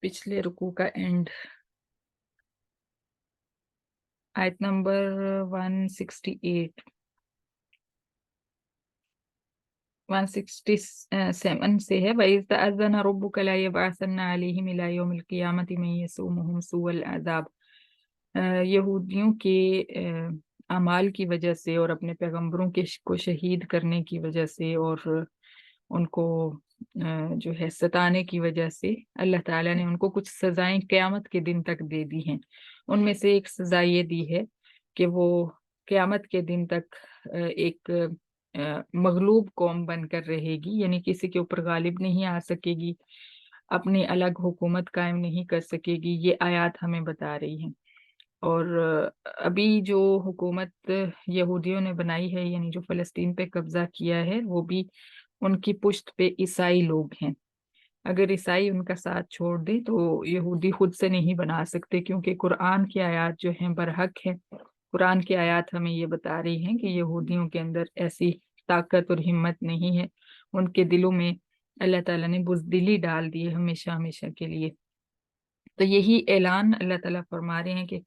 पिछले रुकू का एंड, आयत नंबर 168 167 से है। वइज़ तअज़्ज़न रब्बुक ला यबअसन्ना अलैहिम इला यौमिल क़ियामति मन यसूमुहुम सूअल अज़ाब। यहूदियों के अमाल की वजह से और अपने पैगंबरों के को शहीद करने की वजह से और उनको जो है सताने की वजह से अल्लाह ताला ने उनको कुछ सजाएं क़यामत के दिन तक दे दी हैं। उनमें से एक सजा ये दी है कि वो क़यामत के दिन तक एक मगलूब कौम बनकर रहेगी, यानी किसी के ऊपर गालिब नहीं आ सकेगी, अपनी अलग हुकूमत कायम नहीं कर सकेगी। ये आयत हमें बता रही है। और अभी जो हुकूमत यहूदियों ने बनाई है, यानी जो फ़लस्तीन पे कब्जा किया है, वो भी उनकी पुश्त पे ईसाई लोग हैं। अगर ईसाई उनका साथ छोड़ दे तो यहूदी खुद से नहीं बना सकते, क्योंकि कुरान की आयत जो हैं बरहक है। कुरान की आयत हमें ये बता रही हैं कि यहूदियों के अंदर ऐसी ताकत और हिम्मत नहीं है। उनके दिलों में अल्लाह ताला ने बुज़दिली डाल दी है हमेशा हमेशा के लिए। तो यही ऐलान अल्लाह ताला फरमा रहे हैं कि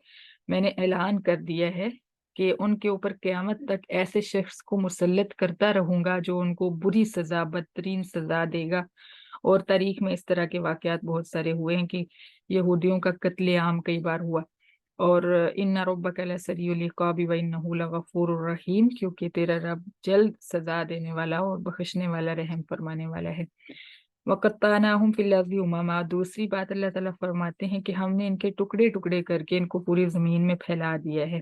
मैंने ऐलान कर दिया है कि उनके ऊपर क़यामत तक ऐसे शख्स को मुसल्लत करता रहूंगा जो उनको बुरी सजा, बदतरीन सजा देगा। और तारीख में इस तरह के वाक़यात बहुत सारे हुए हैं कि यहूदियों का कत्लेआम कई बार हुआ। और इन्ना रब्बक लसरीउल इक़ाबि व इन्नहु लगफूरुर रहीम, क्योंकि तेरा रब जल्द सजा देने वाला और बख्शने वाला, रहम फरमाने वाला है। वक़त्तनाहुम फिल अर्ज़ि उममा, दूसरी बात अल्लाह ताला फरमाते हैं कि हमने इनके टुकड़े टुकड़े करके इनको पूरी ज़मीन में फैला दिया है।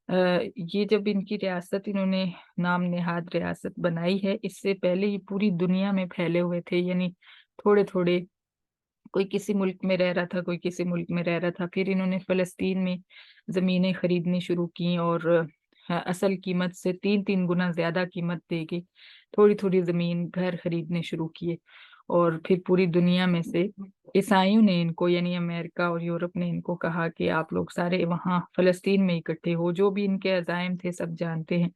ये जब इनकी रियासत इन्होंने नाम नेहाद रियासत बनाई है, इससे पहले ये पूरी दुनिया में फैले हुए थे, यानी थोड़े थोड़े, कोई किसी मुल्क में रह रहा था, कोई किसी मुल्क में रह रहा था। फिर इन्होंने फ़लस्तीन में ज़मीनें खरीदनी शुरू की और असल कीमत से 3-3 गुना ज़्यादा कीमत दे के थोड़ी थोड़ी ज़मीन, घर खरीदने शुरू किए। और फिर पूरी दुनिया में से ईसाइयों ने इनको, यानी अमेरिका और यूरोप ने इनको कहा कि आप लोग सारे वहाँ फ़लस्तीन में इकट्ठे हो। जो भी इनके अज़ाइम थे सब जानते हैं।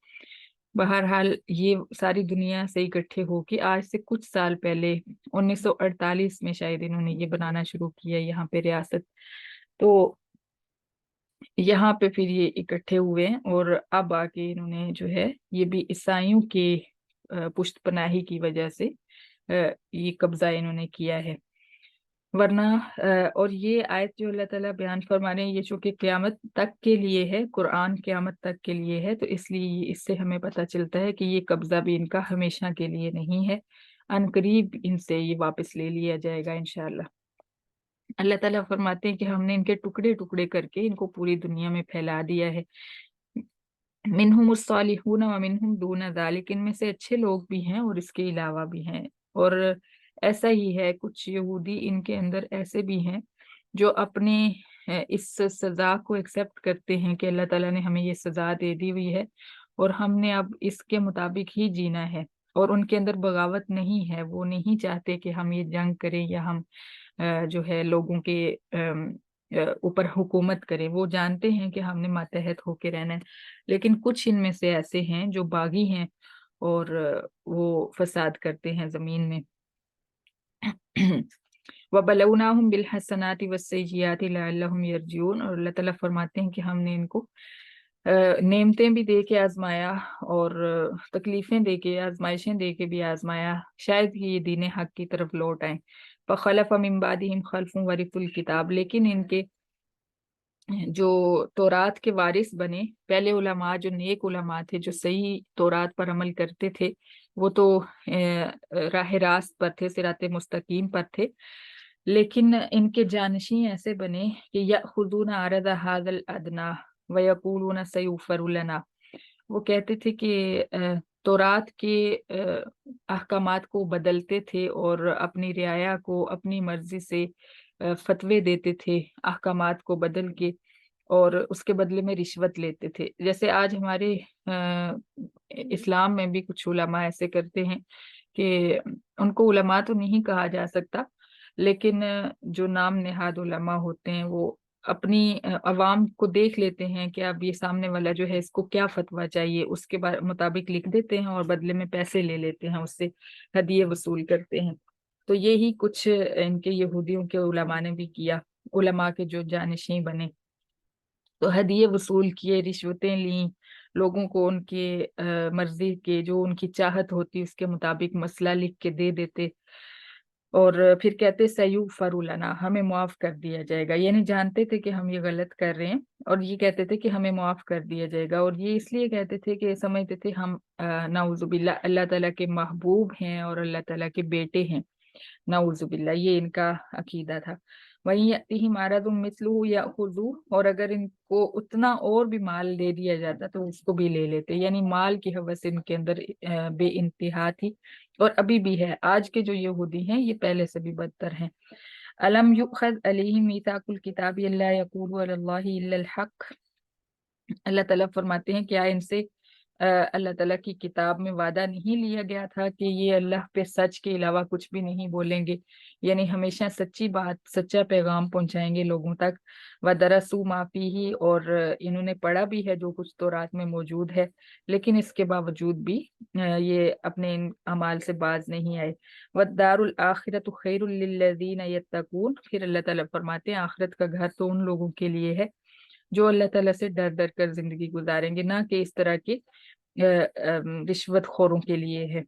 बहरहाल ये सारी दुनिया से इकट्ठे होके आज से कुछ साल पहले 1948 में शायद इन्होंने ये बनाना शुरू किया यहाँ पे रियासत। तो यहाँ पे फिर ये इकट्ठे हुए हैं और अब आके इन्होंने जो है ये भी ईसाइयों के पुश्त पनाही की वजह से ये कब्जा इन्होंने किया है। वरना और ये आयत जो अल्लाह ताला बयान फरमा रहे हैं, ये जो कि क़यामत तक के लिए है, कुरान क़यामत तक के लिए है, तो इसलिए इससे हमें पता चलता है कि ये कब्जा भी इनका हमेशा के लिए नहीं है। अनकरीब इनसे ये वापस ले लिया जाएगा इंशाअल्लाह। अल्लाह ताला फरमाते हैं कि हमने इनके टुकड़े टुकड़े करके इनको पूरी दुनिया में फैला दिया है। मिनहुमुस सालिहून व मिनहुम दून ज़ालिक, इनमें से अच्छे लोग भी हैं और इसके अलावा भी हैं। और ऐसा ही है, कुछ यहूदी इनके अंदर ऐसे भी हैं जो अपने इस सज़ा को एक्सेप्ट करते हैं कि अल्लाह ताला ने हमें ये सज़ा दे दी हुई है और हमने अब इसके मुताबिक ही जीना है। और उनके अंदर बगावत नहीं है, वो नहीं चाहते कि हम ये जंग करें या हम जो है लोगों के ऊपर हुकूमत करें। वो जानते हैं कि हमने मातहत होके रहना है। लेकिन कुछ इनमें से ऐसे हैं जो बागी हैं और वो फसाद करते हैं जमीन में। वबलौनाहुम बिलहसनाति वस्सय्यियाति लअल्लहुम यरजिऊन, और अल्लाह ताला फरमाते हैं कि हमने इनको नेमतें भी दे के आजमाया और तकलीफें दे के, आजमाइशें दे के भी आजमाया, शायद कि ये दीन हक की तरफ लौट आए। फखलफ मिन बादिहिम खल्फुन वरिथुल किताब, लेकिन इनके जो तौरात के वारिस बने, पहले उलमा जो नेक उलमा थे, जो सही तौरात पर अमल करते थे, वो तो राह रास्त पर थे, सिरात मुस्तकीम पर थे। लेकिन इनके जानशी ऐसे बने कि यअखुज़ून अरज़ हाज़ल अदना व यक़ूलून सयुग़फ़रु लना। वो कहते थे कि तौरात के अहकामात को बदलते थे और अपनी रियाया को अपनी मर्जी से फतवे देते थे, अहकामात को बदल के, और उसके बदले में रिश्वत लेते थे। जैसे आज हमारे इस्लाम में भी कुछ उलमा ऐसे करते हैं कि उनको उलमा तो नहीं कहा जा सकता, लेकिन जो नाम नेहाद उलमा होते हैं वो अपनी अवाम को देख लेते हैं कि अब ये सामने वाला जो है इसको क्या फतवा चाहिए, उसके मुताबिक लिख देते हैं और बदले में पैसे ले लेते हैं, उससे हदिये वसूल करते हैं। تو یہی کچھ ان کے یہودیوں کے علماء نے بھی کیا، علماء کے جو جانشین بنے، تو ہدیے وصول کیے، رشوتیں لیں، لوگوں کو ان کے مرضی کے جو ان کی چاہت ہوتی اس کے مطابق مسئلہ لکھ کے دے دیتے، اور پھر کہتے سیغفر لنا، ہمیں معاف کر دیا جائے گا، یعنی جانتے تھے کہ ہم یہ غلط کر رہے ہیں اور یہ کہتے تھے کہ ہمیں معاف کر دیا جائے گا، اور یہ اس لیے کہتے تھے کہ سمجھتے تھے ہم نعوذ باللہ اللہ تعالیٰ کے محبوب ہیں اور اللہ تعالیٰ کے بیٹے ہیں، نعوذ باللہ، یہ ان کا عقیدہ تھا۔ وہیں یأتیہم عرض مثلہ یأخذوہ، اور اگر ان کو اتنا اور بھی مال دے دیا جاتا تو اس کو بھی لے لیتے، یعنی مال کی ہوس ان کے اندر بے انتہا تھی، اور ابھی بھی ہے۔ آج کے جو یہودی ہیں یہ پہلے سے بھی بدتر ہیں۔ الم یؤخذ علیہم میثاق الکتاب الا یقولوا علی اللہ الا الحق، اللہ تعالیٰ فرماتے ہیں کیا ان سے اللہ تعالیٰ کی کتاب میں وعدہ نہیں لیا گیا تھا کہ یہ اللہ پہ سچ کے علاوہ کچھ بھی نہیں بولیں گے، یعنی ہمیشہ سچی بات، سچا پیغام پہنچائیں گے لوگوں تک۔ وَدَرَسُوا مَا فِيهِ، اور انہوں نے پڑھا بھی ہے جو کچھ تورات میں موجود ہے، لیکن اس کے باوجود بھی یہ اپنے ان اعمال سے باز نہیں آئے۔ وَالدَّارُ الْآخِرَةُ خَيْرٌ لِلَّذِينَ يَتَّقُونَ، پھر اللہ تعالیٰ فرماتے ہیں آخرت کا گھر تو ان لوگوں کے لیے ہے جو اللہ تعالیٰ سے ڈر ڈر کر زندگی گزاریں گے، نہ کہ اس طرح کے رشوت خوروں کے لیے ہے۔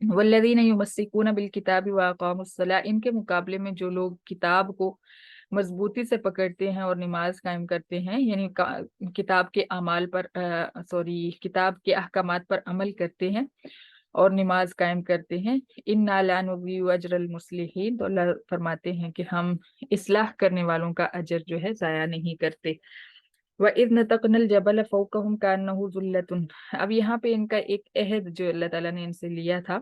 والذین یمسکون بالکتاب واقاموا الصلاۃ، ان کے مقابلے میں جو لوگ کتاب کو مضبوطی سے پکڑتے ہیں اور نماز قائم کرتے ہیں، یعنی کتاب کے اعمال پر کتاب کے احکامات پر عمل کرتے ہیں اور نماز قائم کرتے ہیں، انا لا نضیع اجر المصلحین، تو اللہ فرماتے ہیں کہ ہم اصلاح کرنے والوں کا اجر جو ہے ضائع نہیں کرتے۔ وَإِذْ نَتَقْنَا الْجَبَلَ فَوْقَهُمْ كَأَنَّهُ ظُلَّةٌ، اب یہاں پہ ان کا ایک عہد جو اللہ تعالیٰ نے ان سے لیا تھا،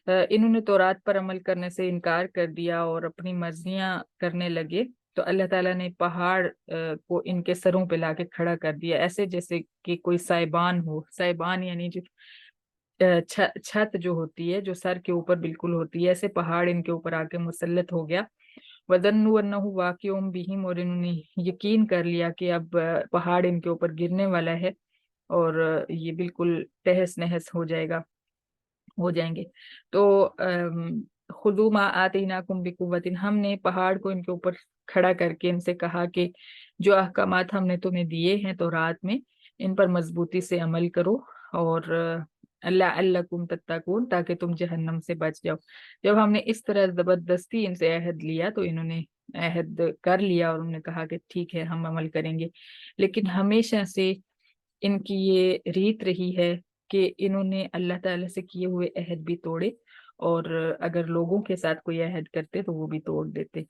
انہوں نے تورات پر عمل کرنے سے انکار کر دیا اور اپنی مرضیاں کرنے لگے، تو اللہ تعالیٰ نے پہاڑ کو ان کے سروں پہ لا کے کھڑا کر دیا، ایسے جیسے کہ کوئی سائبان ہو، سائبان یعنی جو چھت جو ہوتی ہے جو سر کے اوپر بالکل ہوتی ہے، ایسے پہاڑ ان کے اوپر آ کے مسلط ہو گیا۔ وَظَنُّوا أَنَّهُ وَاقِعٌ بِهِمْ، اور انہوں نے یقین کر لیا کہ اب پہاڑ ان کے اوپر گرنے والا ہے اور یہ بالکل تہس نہس ہو جائیں گے۔ تو خُذُوا مَا آتَيْنَاكُمْ بِقُوَّةٍ، ہم نے پہاڑ کو ان کے اوپر کھڑا کر کے ان سے کہا کہ جو احکامات ہم نے تمہیں دیے ہیں تو رات میں ان پر مضبوطی سے عمل کرو، اور لعلکم تتقون، تاکہ تم جہنم سے بچ جاؤ۔ جب ہم نے اس طرح زبردستی ان سے عہد لیا تو انہوں نے عہد کر لیا اور انہوں نے کہا کہ ٹھیک ہے ہم عمل کریں گے، لیکن ہمیشہ سے ان کی یہ ریت رہی ہے کہ انہوں نے اللہ تعالیٰ سے کیے ہوئے عہد بھی توڑے، اور اگر لوگوں کے ساتھ کوئی عہد کرتے تو وہ بھی توڑ دیتے۔